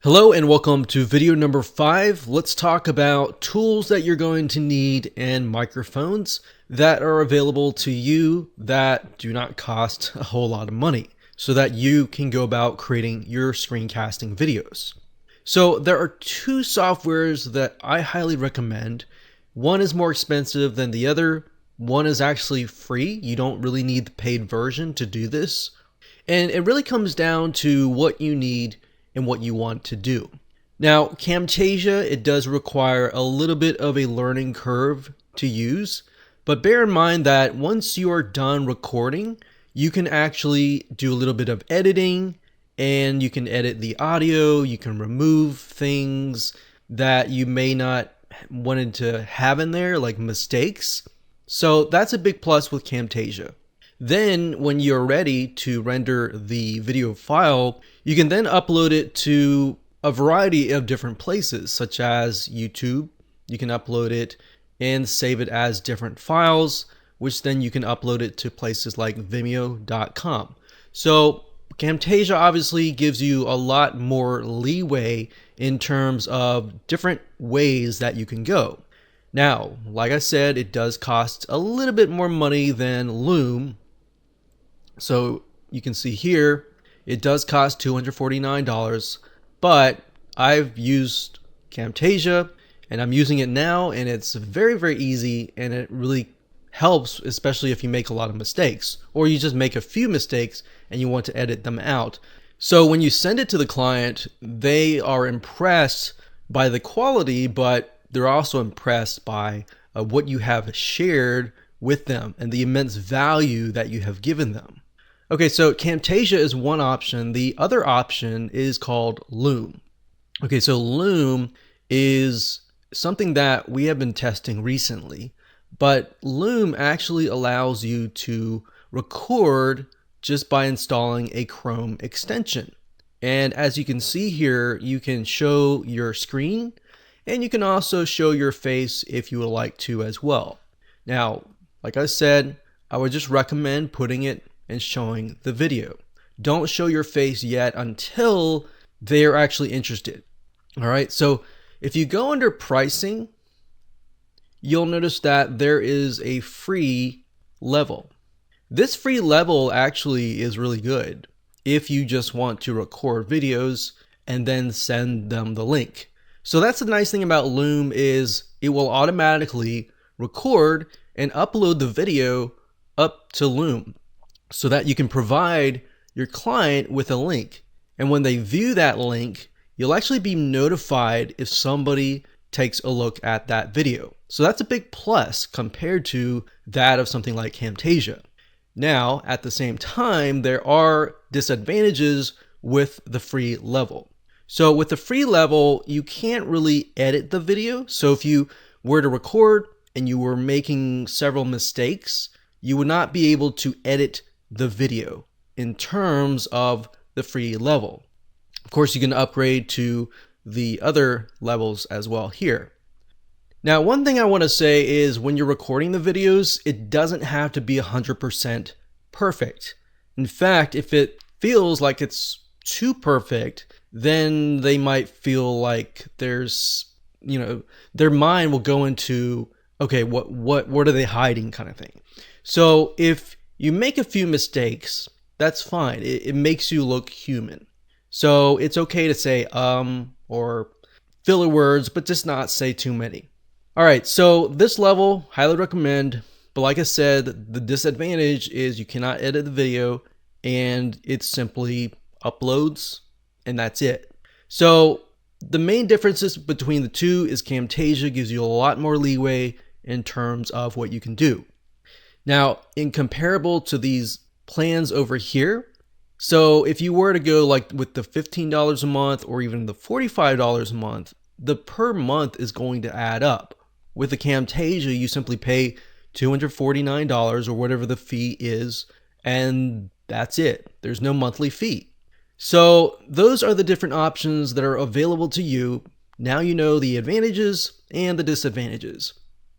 Hello and welcome to video number 5. Let's talk about tools that you're going to need and microphones that are available to you that do not cost a whole lot of money so that you can go about creating your screencasting videos. So there are two softwares that I highly recommend. One is more expensive than the other. One is actually free. You don't really need the paid version to do this. And it really comes down to what you need and what you want to do. Now, Camtasia, it does require a little bit of a learning curve to use, but bear in mind that once you are done recording, you can actually do a little bit of editing and you can edit the audio, you can remove things that you may not wanted to have in there, like mistakes. So that's a big plus with Camtasia. Then when you're ready to render the video file, you can then upload it to a variety of different places, such as YouTube. You can upload it and save it as different files, which then you can upload it to places like vimeo.com. So Camtasia obviously gives you a lot more leeway in terms of different ways that you can go. Now, like I said, it does cost a little bit more money than Loom. So you can see here, it does cost $249, but I've used Camtasia and I'm using it now, and it's very, very easy, and it really helps, especially if you make a lot of mistakes or you just make a few mistakes and you want to edit them out. So when you send it to the client, they are impressed by the quality, but they're also impressed by what you have shared with them and the immense value that you have given them. Okay, so Camtasia is one option. The other option is called Loom. Okay, so Loom is something that we have been testing recently, but Loom actually allows you to record just by installing a Chrome extension. And as you can see here, you can show your screen and you can also show your face if you would like to as well. Now, like I said, I would just recommend putting it and showing the video. Don't show your face yet until they're actually interested. All right, so if you go under pricing, you'll notice that there is a free level. This free level actually is really good if you just want to record videos and then send them the link. So that's the nice thing about Loom, is it will automatically record and upload the video up to Loom, so that you can provide your client with a link. And when they view that link, you'll actually be notified if somebody takes a look at that video. So that's a big plus compared to that of something like Camtasia. Now, at the same time, there are disadvantages with the free level. So with the free level, you can't really edit the video. So if you were to record and you were making several mistakes, you would not be able to edit the video in terms of the free level. Of course, you can upgrade to the other levels as well here. Now, one thing I want to say is when you're recording the videos, it doesn't have to be 100% perfect. In fact, if it feels like it's too perfect, then they might feel like there's, their mind will go into, okay, what are they hiding kind of thing. So if you make a few mistakes, that's fine. It makes you look human. So it's okay to say or filler words, but just not say too many. All right, so this level, highly recommend. But like I said, the disadvantage is you cannot edit the video, and it simply uploads, and that's it. So the main differences between the two is Camtasia gives you a lot more leeway in terms of what you can do. Now, in comparable to these plans over here, so if you were to go like with the $15 a month or even the $45 a month, the per month is going to add up. With the Camtasia, you simply pay $249 or whatever the fee is, and that's it. There's no monthly fee. So those are the different options that are available to you. Now you know the advantages and the disadvantages.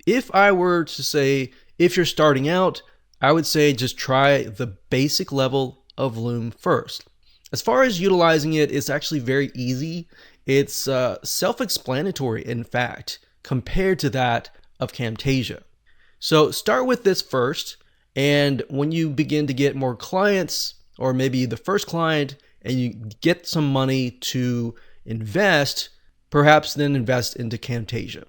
If I were to say, if you're starting out, I would say just try the basic level of Loom first. As far as utilizing it, it's actually very easy. It's self-explanatory, in fact, compared to that of Camtasia. So start with this first, and when you begin to get more clients, or maybe the first client, and you get some money to invest, perhaps then invest into Camtasia.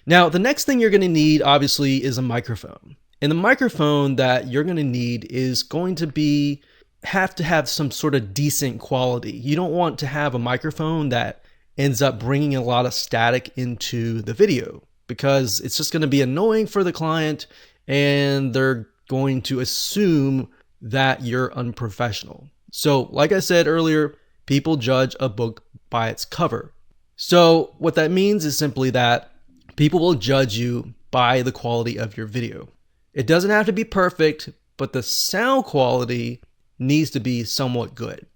Now, the next thing you're going to need, obviously, is a microphone. And the microphone that you're going to need is going to have to have some sort of decent quality. You don't want to have a microphone that ends up bringing a lot of static into the video, because it's just going to be annoying for the client, and they're going to assume that you're unprofessional. So like I said earlier, people judge a book by its cover. So what that means is simply that people will judge you by the quality of your video. It doesn't have to be perfect, but the sound quality needs to be somewhat good.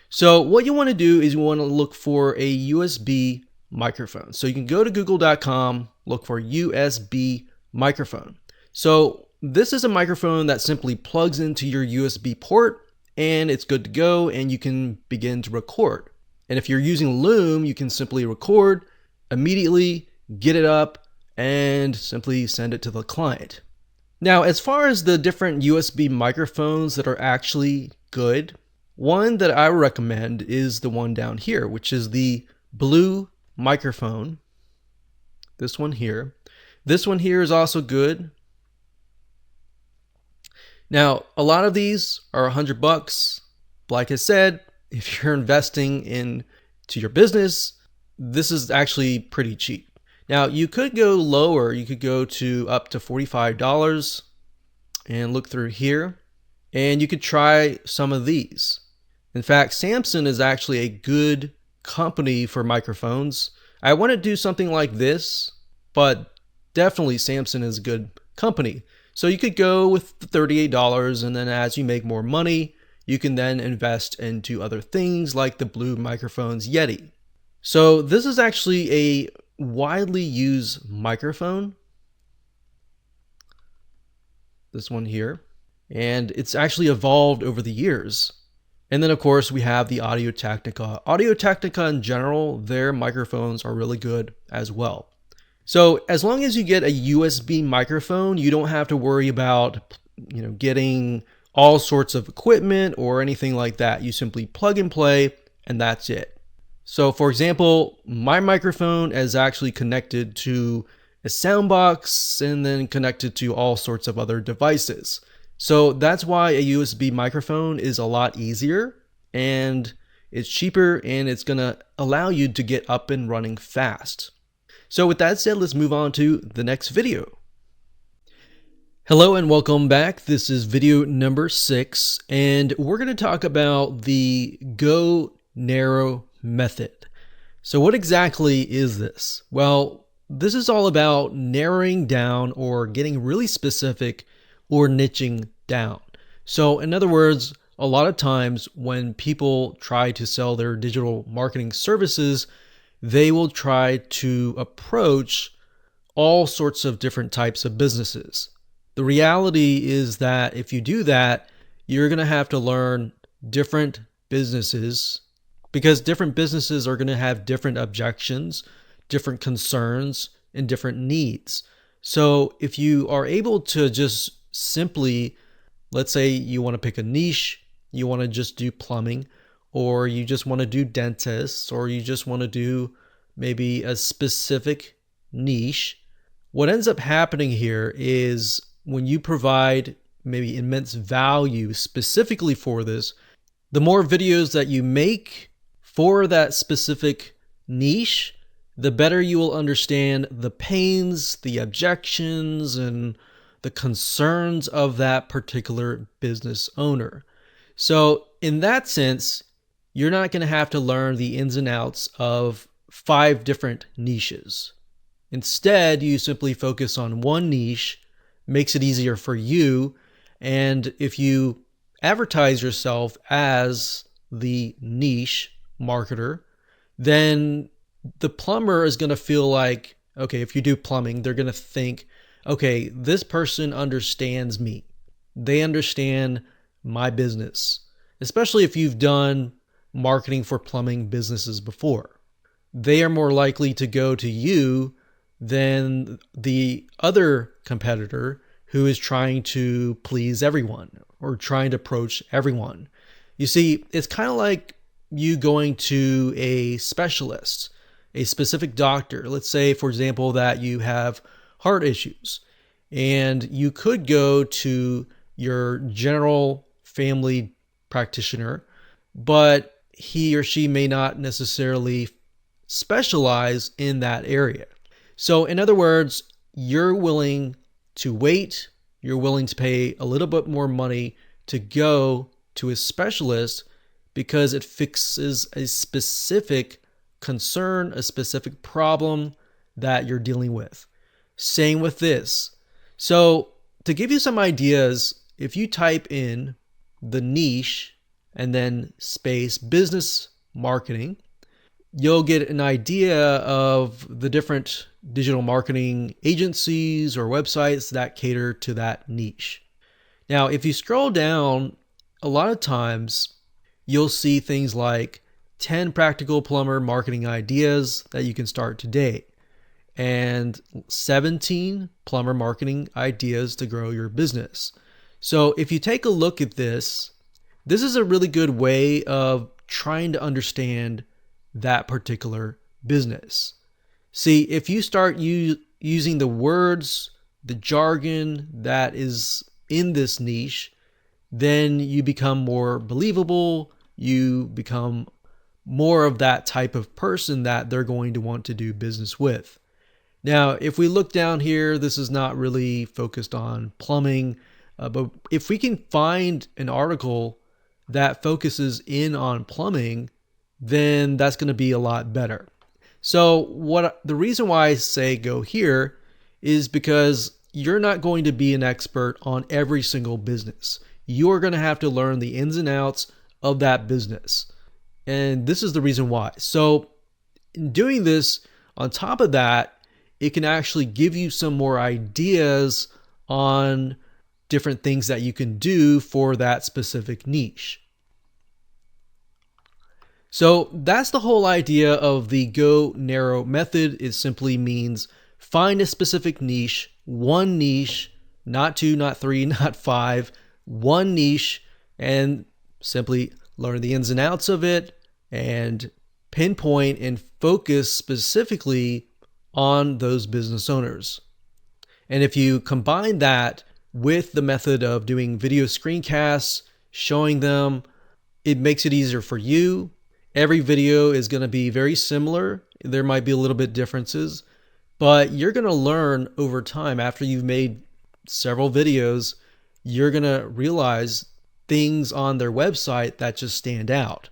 So what you want to do is you want to look for a USB microphone. So you can go to google.com, look for USB microphone. So this is a microphone that simply plugs into your USB port, and it's good to go, and you can begin to record. And if you're using Loom, you can simply record immediately, get it up, and simply send it to the client. Now, as far as the different USB microphones that are actually good, one that I recommend is the one down here, which is the blue microphone. This one here. This one here is also good. Now, a lot of these are $100. Like I said, if you're investing into your business, this is actually pretty cheap. Now, you could go lower. You could go to up to $45 and look through here, and you could try some of these. In fact, Samson is actually a good company for microphones. I want to do something like this, but definitely Samson is a good company. So you could go with the $38, and then as you make more money, you can then invest into other things like the Blue Microphones Yeti. So this is actually a widely used microphone. This one here. And it's actually evolved over the years. And then of course we have the Audio Technica. Audio Technica in general, their microphones are really good as well. So as long as you get a USB microphone, you don't have to worry about, getting all sorts of equipment or anything like that. You simply plug and play, and that's it. So for example, my microphone is actually connected to a sound box and then connected to all sorts of other devices. So that's why a USB microphone is a lot easier, and it's cheaper, and it's going to allow you to get up and running fast. So with that said, let's move on to the next video. Hello and welcome back. This is video number 6, and we're going to talk about the Go Narrow method. So what exactly is this? Well, this is all about narrowing down or getting really specific or niching down. So in other words, a lot of times when people try to sell their digital marketing services, they will try to approach all sorts of different types of businesses. The reality is that if you do that, you're going to have to learn different businesses, because different businesses are going to have different objections, different concerns, and different needs. So if you are able to just simply, let's say you want to pick a niche, you want to just do plumbing, or you just want to do dentists, or you just want to do maybe a specific niche, what ends up happening here is when you provide maybe immense value specifically for this, the more videos that you make for that specific niche, the better you will understand the pains, the objections, and the concerns of that particular business owner. So in that sense, you're not going to have to learn the ins and outs of 5 different niches. Instead, you simply focus on one niche, makes it easier for you, and if you advertise yourself as the niche marketer, then the plumber is going to feel like, okay, if you do plumbing, they're going to think, okay, this person understands me. They understand my business. Especially if you've done marketing for plumbing businesses before. They are more likely to go to you than the other competitor who is trying to please everyone or trying to approach everyone. You see, it's kind of like you going to a specialist, a specific doctor. Let's say, for example, that you have heart issues, and you could go to your general family practitioner, but he or she may not necessarily specialize in that area. So in other words, you're willing to wait, you're willing to pay a little bit more money to go to a specialist because it fixes a specific concern, a specific problem that you're dealing with. Same with this. So to give you some ideas, if you type in the niche and then space business marketing, you'll get an idea of the different digital marketing agencies or websites that cater to that niche. Now, if you scroll down, a lot of times you'll see things like 10 practical plumber marketing ideas that you can start today and 17 plumber marketing ideas to grow your business. So if you take a look at this, this is a really good way of trying to understand that particular business. See, if you start using the words, the jargon that is in this niche, then you become more believable. You become more of that type of person that they're going to want to do business with. Now, if we look down here, this is not really focused on plumbing, but if we can find an article that focuses in on plumbing, then that's going to be a lot better. So the reason why I say go here is because you're not going to be an expert on every single business. You're going to have to learn the ins and outs of that business. And this is the reason why. So in doing this, on top of that, it can actually give you some more ideas on different things that you can do for that specific niche. So that's the whole idea of the go narrow method. It simply means find a specific niche, one niche, not two, not three, not five, one niche, and simply learn the ins and outs of it and pinpoint and focus specifically on those business owners. And if you combine that with the method of doing video screencasts, showing them, it makes it easier for you. Every video is going to be very similar. There might be a little bit differences, but you're going to learn over time. After you've made several videos, you're going to realize things on their website that just stand out.